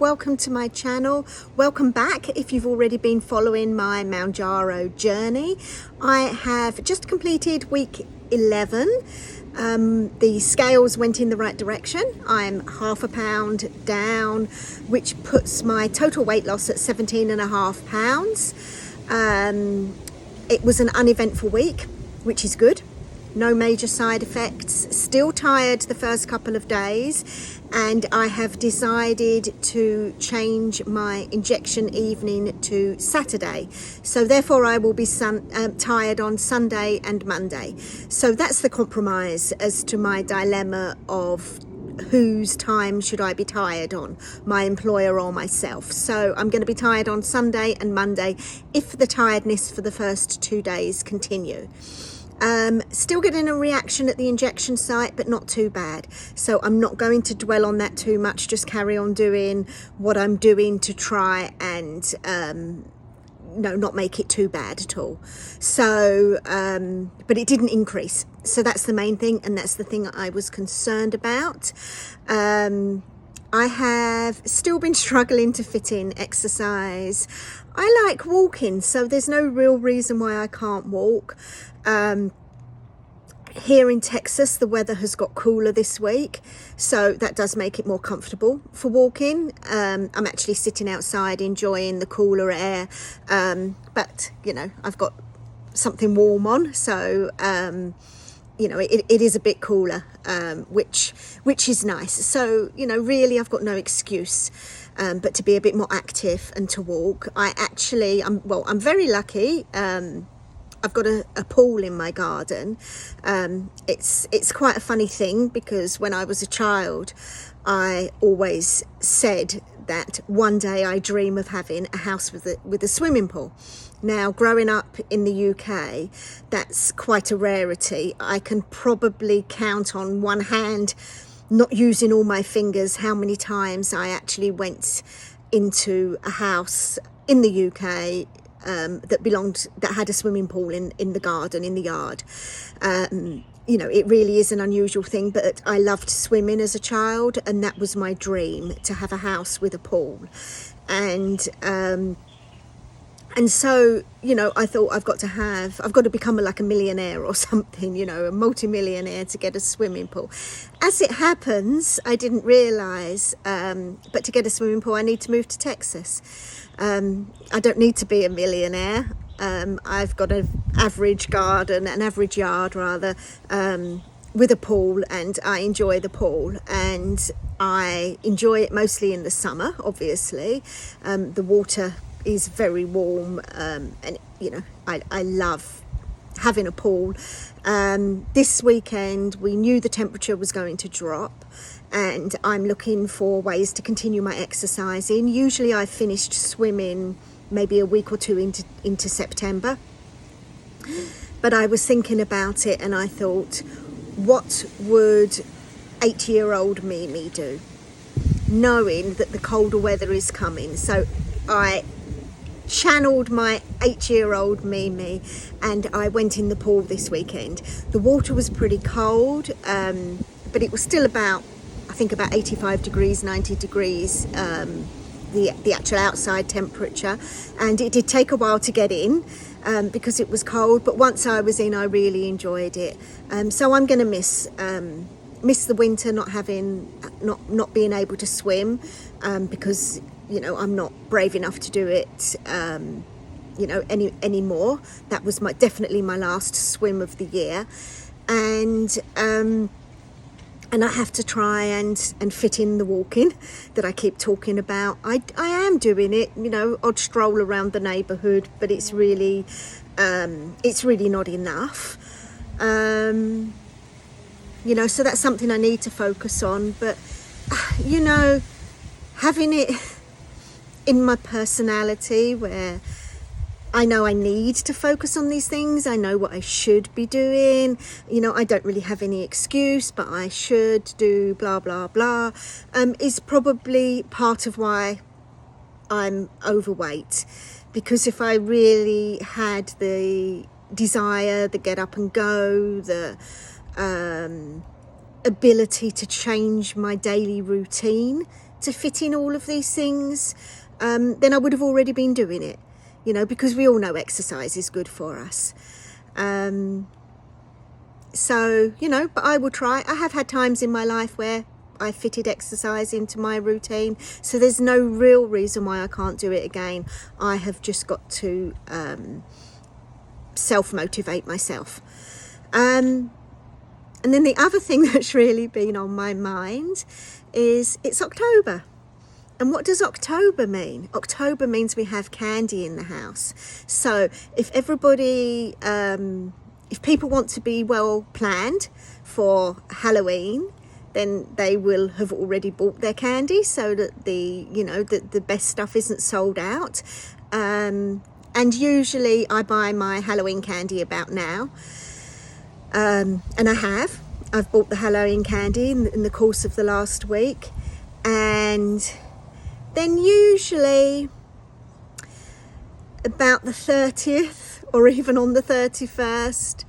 welcome to my channel. Welcome back if you've already been following my Mounjaro journey. I have just completed week 11. The scales went in the right direction. I'm ½ a pound down, which puts my total weight loss at 17.5 pounds. It was an uneventful week, which is good. No major side effects. Still tired the first couple of days, and I have decided to change my injection evening to Saturday. So therefore I will be tired on Sunday and Monday. So that's the compromise as to my dilemma of whose time should I be tired on, my employer or myself. So I'm going to be tired on Sunday and Monday if the tiredness for the first 2 days continue. Still getting a reaction at the injection site, but not too bad. So I'm not going to dwell on that too much, just carry on doing what I'm doing to try and not make it too bad at all. So, but it didn't increase. So that's the main thing, and that's the thing I was concerned about. I have still been struggling to fit in exercise. I like walking, so there's no real reason why I can't walk. Here in Texas, the weather has got cooler this week, so that does make it more comfortable for walking. I'm actually sitting outside enjoying the cooler air, but I've got something warm on, so it is a bit cooler, which is nice. So really I've got no excuse but to be a bit more active and to walk. I'm very lucky. I've got a pool in my garden. It's quite a funny thing, because when I was a child, I always said that one day I dream of having a house with a swimming pool. Now, growing up in the UK, that's quite a rarity. I can probably count on one hand, not using all my fingers, how many times I actually went into a house in the UK that had a swimming pool in the garden, in the yard. It really is an unusual thing, but I loved swimming as a child, and that was my dream, to have a house with a pool. And so, I thought I've got to become like a millionaire or something, a multi-millionaire to get a swimming pool. As it happens, I didn't realise, but to get a swimming pool, I need to move to Texas. I don't need to be a millionaire. I've got an average yard rather, with a pool, and I enjoy the pool, and I enjoy it mostly in the summer, obviously. The water is very warm, and I love having a pool. This weekend we knew the temperature was going to drop, and I'm looking for ways to continue my exercising. Usually I finished swimming maybe a week or two into September, but I was thinking about it, and I thought, what would 8-year-old Mimi do, knowing that the colder weather is coming? So I channeled my 8-year-old Mimi, and I went in the pool this weekend. The water was pretty cold, but it was still about 85 degrees, 90 degrees, the actual outside temperature, and it did take a while to get in because it was cold, but once I was in, I really enjoyed it. So I'm going to miss the winter, not being able to swim, because I'm not brave enough to do it anymore. That was definitely my last swim of the year, and I have to try and fit in the walking that I keep talking about. I am doing it, odd stroll around the neighbourhood, but it's really not enough. So that's something I need to focus on. But having it in my personality, where I know I need to focus on these things, I know what I should be doing, I don't really have any excuse, but I should do blah blah blah, is probably part of why I'm overweight. Because if I really had the desire, the get up and go, the ability to change my daily routine to fit in all of these things, then I would have already been doing it, you know, because we all know exercise is good for us. So, you know, but I will try. I have had times in my life where I fitted exercise into my routine, so there's no real reason why I can't do it again. I have just got to self-motivate myself. And then the other thing that's really been on my mind is it's October. And what does October mean? October means we have candy in the house. So if everybody, if people want to be well planned for Halloween, then they will have already bought their candy so that the best stuff isn't sold out. And usually I buy my Halloween candy about now. And I've bought the Halloween candy in the course of the last week, and then usually about the 30th or even on the 31st,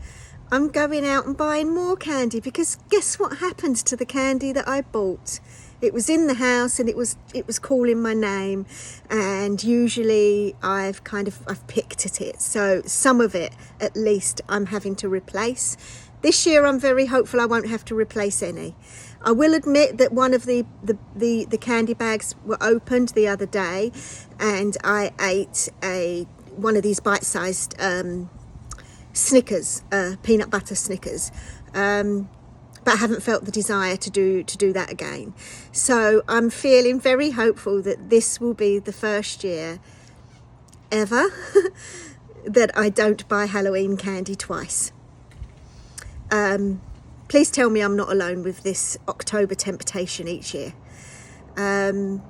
I'm going out and buying more candy, because guess what happened to the candy that I bought? It was in the house and it was calling my name, and usually I've picked at it. So some of it, at least, I'm having to replace. This year I'm very hopeful I won't have to replace any. I will admit that one of the candy bags were opened the other day, and I ate one of these bite-sized Snickers, peanut butter Snickers. But I haven't felt the desire to do that again. So I'm feeling very hopeful that this will be the first year ever that I don't buy Halloween candy twice. Please tell me I'm not alone with this October temptation each year. And,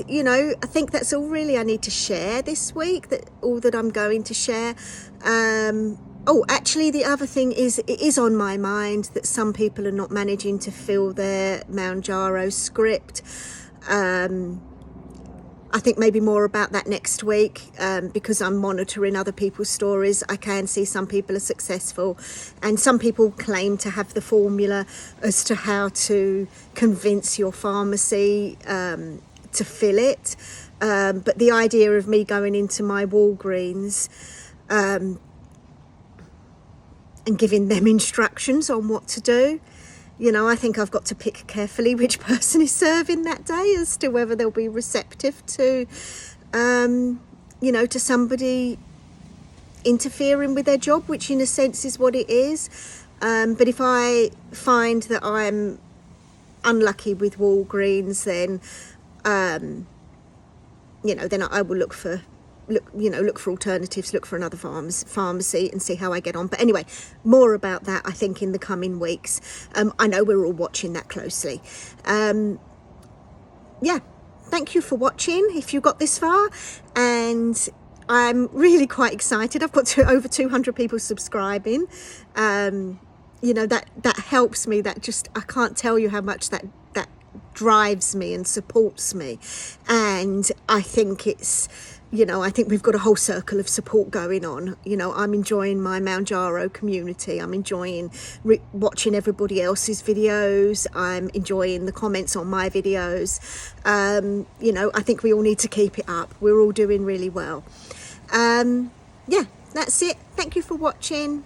you know, I think that's all really I need to share this week, all that I'm going to share. Oh, actually, the other thing is, it is on my mind that some people are not managing to fill their Mounjaro script. I think maybe more about that next week, because I'm monitoring other people's stories. I can see some people are successful, and some people claim to have the formula as to how to convince your pharmacy to fill it. But the idea of me going into my Walgreens and giving them instructions on what to do, you know, I think I've got to pick carefully which person is serving that day as to whether they'll be receptive to, you know, to somebody interfering with their job, which in a sense is what it is. But if I find that I'm unlucky with Walgreens, then, you know, then I will look for alternatives, look for another pharmacy and see how I get on. But anyway, more about that, I think, in the coming weeks. I know we're all watching that closely. Yeah, thank you for watching if you got this far, and I'm really quite excited. I've got over 200 people subscribing. You know, that helps me. That just, I can't tell you how much that drives me and supports me. And I think it's, you know, I think we've got a whole circle of support going on. You know, I'm enjoying my Mounjaro community. I'm enjoying watching everybody else's videos. I'm enjoying the comments on my videos. You know, I think we all need to keep it up. We're all doing really well. Yeah, that's it. Thank you for watching.